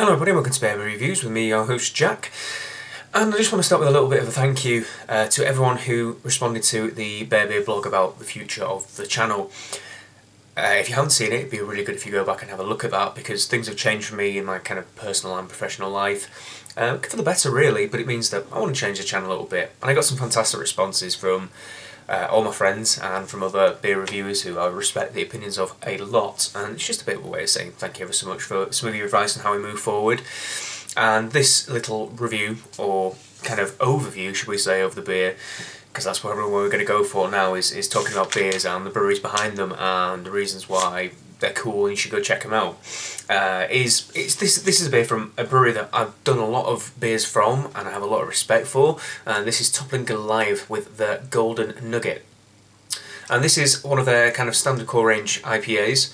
Hello everybody, welcome to Bear Reviews with me, your host Jack. And I just want to start with a little bit of a thank you to everyone who responded to the Bear Beer blog about the future of the channel. If you haven't seen it, it'd be really good if you go back and have a look at that, because things have changed for me in my kind of personal and professional life. For the better really, but it means that I want to change the channel a little bit. And I got some fantastic responses from all my friends and from other beer reviewers who I respect the opinions of a lot, and it's just a bit of a way of saying thank you ever so much for some of your advice on how we move forward. And this little review, or kind of overview should we say, of the beer, because that's what we're going to go for now, is talking about beers and the breweries behind them and the reasons why they're cool and you should go check them out. This is a beer from a brewery that I've done a lot of beers from and I have a lot of respect for, and this is Toppling Goliath with the Golden Nugget. And this is one of their kind of standard core range IPAs.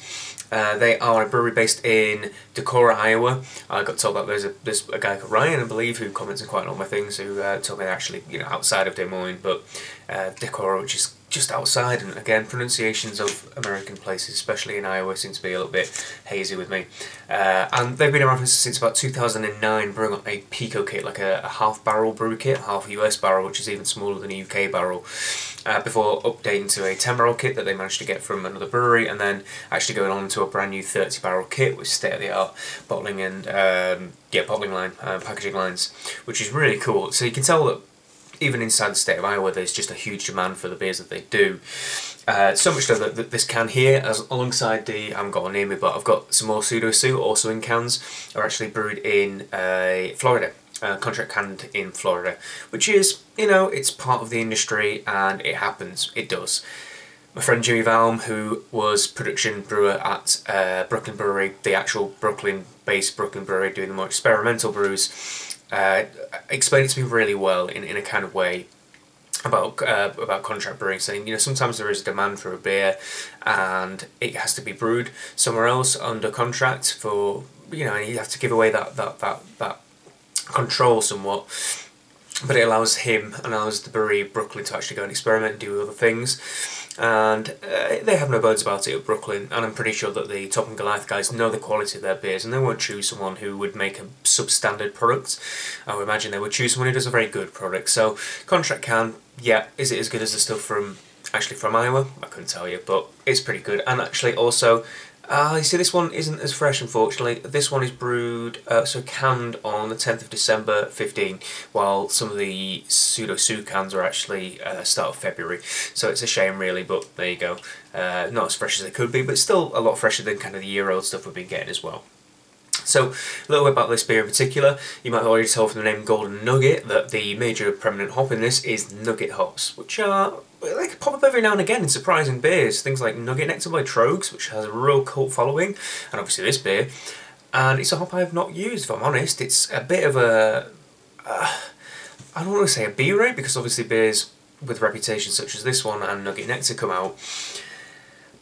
They are a brewery based in Decorah, Iowa. I got told that there's a guy called Ryan, I believe, who comments on quite a lot of my things, who told me they're actually outside of Des Moines, but Decorah, which is just outside, and again, pronunciations of American places, especially in Iowa, seem to be a little bit hazy with me. And they've been around since about 2009, brewing up a Pico kit, like a half barrel brew kit, half US barrel, which is even smaller than a UK barrel, before updating to a 10 barrel kit that they managed to get from another brewery, and then actually going on to a brand new 30 barrel kit with state of the art bottling and bottling line, packaging lines, which is really cool. So you can tell that even inside the state of Iowa, there's just a huge demand for the beers that they do. So much so that this can here, alongside the, I haven't got one near me, but I've got some more Pseudo Sue, also in cans, are actually brewed in Florida. Contract canned in Florida, which is, it's part of the industry and it happens, it does. My friend Jimmy Valm, who was production brewer at Brooklyn Brewery, the actual Brooklyn-based Brooklyn Brewery, doing the more experimental brews, explained it to me really well in a kind of way about contract brewing, saying, sometimes there is a demand for a beer and it has to be brewed somewhere else under contract for, and you have to give away that control somewhat, but it allows him and allows the brewery Brooklyn to actually go and experiment and do other things, and they have no bones about it at Brooklyn, and I'm pretty sure that the Toppling Goliath guys know the quality of their beers and they won't choose someone who would make a substandard product. I would imagine they would choose someone who does a very good product. So contract can, is it as good as the stuff from Iowa? I couldn't tell you, but it's pretty good. And actually also, you see, this one isn't as fresh, unfortunately. This one is brewed, canned on the 10th of December 15, while some of the Pseudo Sue cans are actually start of February. So it's a shame, really, but there you go. Not as fresh as they could be, but still a lot fresher than kind of the year-old stuff we've been getting as well. So, a little bit about this beer in particular. You might have already told from the name Golden Nugget that the major permanent hop in this is Nugget hops, which are, they pop up every now and again in surprising beers. Things like Nugget Nectar by Trogs, which has a real cult following, and obviously this beer. And it's a hop I have not used, if I'm honest. It's a bit of a, I don't want to say a B-rate, because obviously beers with reputation such as this one and Nugget Nectar come out.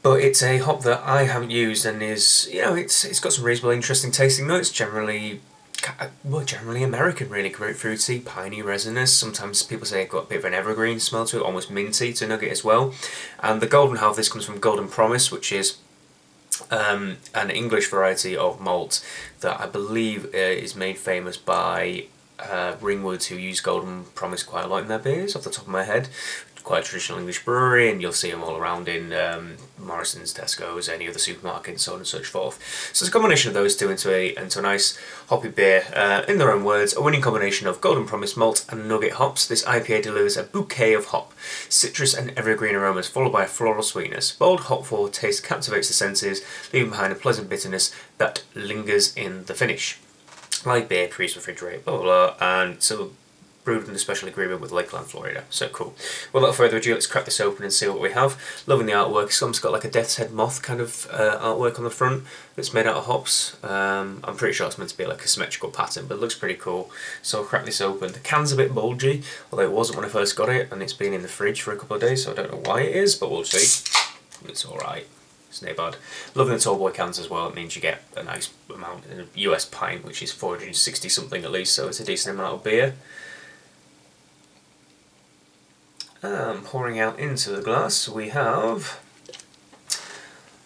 But it's a hop that I haven't used, and is, it's got some reasonably interesting tasting notes. Generally American, really. Grapefruity, piney, resinous. Sometimes people say it's got a bit of an evergreen smell to it, almost minty to Nugget as well. And the golden half, this comes from Golden Promise, which is an English variety of malt that I believe is made famous by Ringwoods, who use Golden Promise quite a lot in their beers, off the top of my head. Quite a traditional English brewery, and you'll see them all around in Morrison's, Tesco's, any other supermarket, so on and so forth. So it's a combination of those two into a nice hoppy beer. In their own words, a winning combination of Golden Promise malt and Nugget hops. This IPA delivers a bouquet of hop, citrus and evergreen aromas, followed by a floral sweetness. Bold hop-forward taste captivates the senses, leaving behind a pleasant bitterness that lingers in the finish. Light beer, freeze-refrigerate, blah blah blah, and so brewed in a special agreement with Lakeland, Florida. So cool. Well, without further ado, let's crack this open and see what we have. Loving the artwork. It's got like a death's head moth kind of artwork on the front that's made out of hops. I'm pretty sure it's meant to be like a symmetrical pattern, but it looks pretty cool. So I'll crack this open. The can's a bit bulgy, although it wasn't when I first got it, and it's been in the fridge for a couple of days, so I don't know why it is, but we'll see. It's alright. It's no bad. Loving the tall boy cans as well. It means you get a nice amount in a US pint, which is 460 something at least, so it's a decent amount of beer. Pouring out into the glass, we have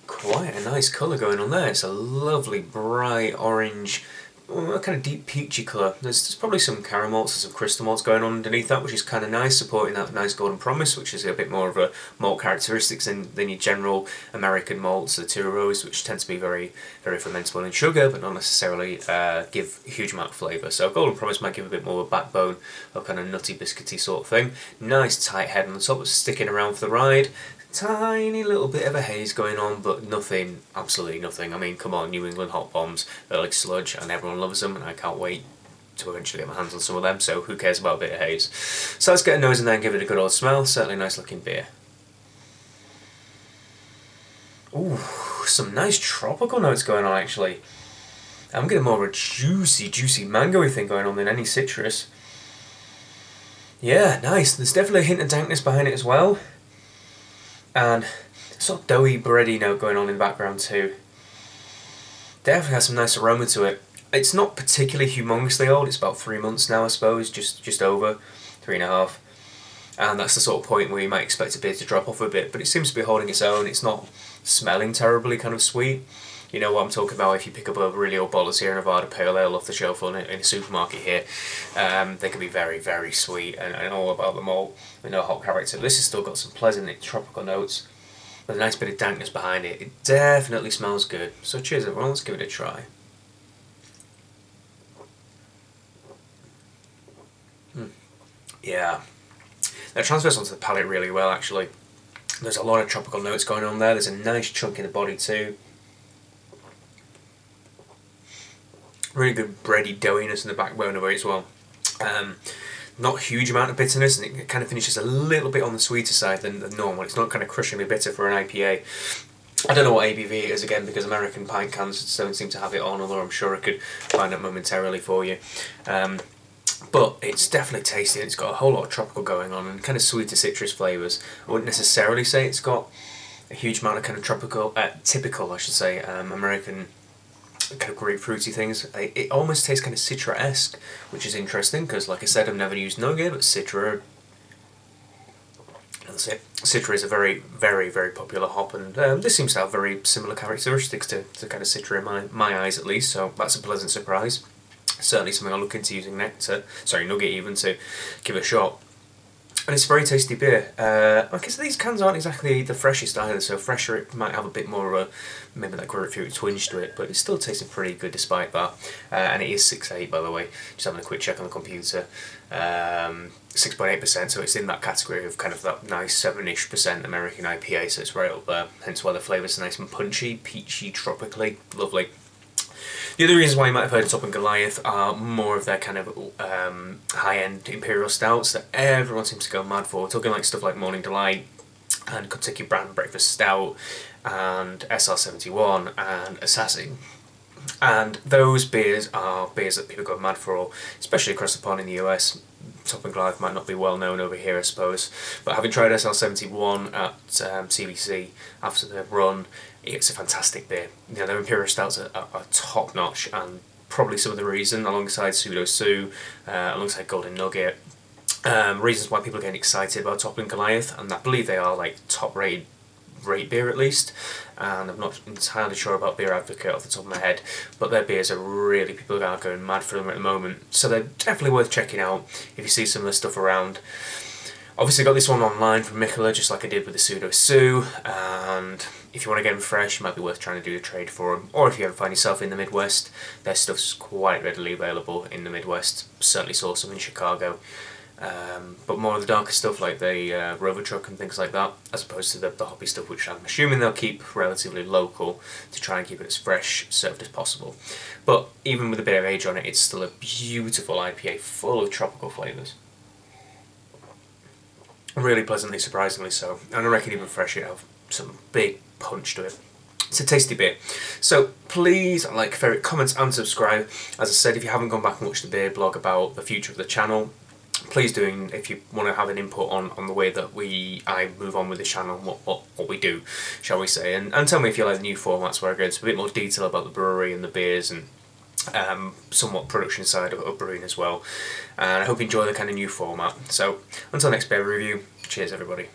quite a nice colour going on there. It's a lovely bright orange a kind of deep peachy colour. There's probably some caramel malts and some crystal malts going on underneath that, which is kind of nice, supporting that nice golden promise, which is a bit more of a malt characteristics than your general American malts, the Turos, which tend to be very, very fermentable in sugar, but not necessarily give a huge amount of flavour. So golden promise might give a bit more of a backbone, of kind of nutty, biscuity sort of thing. Nice tight head on the top, sticking around for the ride. Tiny little bit of a haze going on, but nothing, absolutely nothing. I mean, come on, New England hot bombs, they're like sludge and everyone loves them, and I can't wait to eventually get my hands on some of them, so who cares about a bit of haze. So let's get a nose and then give it a good old smell. Certainly a nice looking beer. Ooh, some nice tropical notes going on actually. I'm getting more of a juicy mango-y thing going on than any citrus. Yeah, nice. There's definitely a hint of dankness behind it as well. And sort of doughy, bready note going on in the background too. Definitely has some nice aroma to it. It's not particularly humongously old, it's about 3 months now I suppose, just over, 3.5. And that's the sort of point where you might expect a beer to drop off a bit, but it seems to be holding its own. It's not smelling terribly kind of sweet. You know what I'm talking about if you pick up a really old bottle of Sierra Nevada Pale Ale off the shelf in a supermarket here. They can be very, very sweet and all about the malt with no hop character. This has still got some pleasant tropical notes with a nice bit of dankness behind it. It definitely smells good. So cheers everyone, let's give it a try. Yeah, that transfers onto the palate really well actually. There's a lot of tropical notes going on there. There's a nice chunk in the body too. Really good bready doughiness in the backbone of it as well. Not a huge amount of bitterness, and it kind of finishes a little bit on the sweeter side than normal. It's not kind of crushingly bitter for an IPA. I don't know what ABV it is again, because American pint cans don't seem to have it on, although I'm sure I could find out momentarily for you. But it's definitely tasty, and it's got a whole lot of tropical going on and kind of sweeter citrus flavours. I wouldn't necessarily say it's got a huge amount of kind of tropical, typical I should say, American kind of grapefruity things. It almost tastes kind of Citra-esque, which is interesting because, like I said, I've never used Nugget, but Citra is a very, very, very popular hop, and this seems to have very similar characteristics to kind of Citra in my eyes at least, so that's a pleasant surprise. Certainly something I'll look into using Nugget even, to give a shot. And it's a very tasty beer. I guess these cans aren't exactly the freshest either, so fresher it might have a bit more of maybe that grapefruit twinge to it, but it's still tasting pretty good despite that. And it is 6.8 by the way, just having a quick check on the computer. 6.8%, so it's in that category of kind of that nice 7-ish% American IPA, so it's right up there, hence why the flavours are nice and punchy, peachy, tropically, lovely. The other reasons why you might have heard of Toppling Goliath are more of their kind of high-end imperial stouts that everyone seems to go mad for. We're talking like stuff like Morning Delight and Kentucky Brand Breakfast Stout and SR71 and Assassin. And those beers are beers that people go mad for, especially across the pond in the US. Toppling Goliath might not be well known over here, I suppose, but having tried SR71 at CBC after the run, it's a fantastic beer. You know, their imperial stouts are top notch, and probably some of the reason, alongside Pseudo Sue, alongside Golden Nugget, reasons why people are getting excited about Toppling Goliath, and I believe they are like top rated rate beer at least, and I'm not entirely sure about Beer Advocate off the top of my head, but their beers are really, people are going mad for them at the moment, so they're definitely worth checking out if you see some of the stuff around. Obviously got this one online from Mikkeller, just like I did with the Pseudo Sue, and if you want to get them fresh, it might be worth trying to do a trade for them, or if you ever find yourself in the Midwest, their stuff's quite readily available in the Midwest, certainly saw some in Chicago. But more of the darker stuff like the Rover Truck and things like that, as opposed to the hoppy stuff, which I'm assuming they'll keep relatively local to try and keep it as fresh served as possible. But even with a bit of age on it, it's still a beautiful IPA full of tropical flavours. Really pleasantly, surprisingly so, and I reckon even fresh it'll have some big punch to it. It's a tasty beer. So please like, favorite, comment and subscribe. As I said, if you haven't gone back and watched the beer blog about the future of the channel, please do, if you want to have an input on the way that I move on with the channel, what we do, shall we say, and tell me if you like the new formats where I go into a bit more detail about the brewery and the beers and somewhat production side of brewing as well. And I hope you enjoy the kind of new format. So until next beer review, cheers everybody.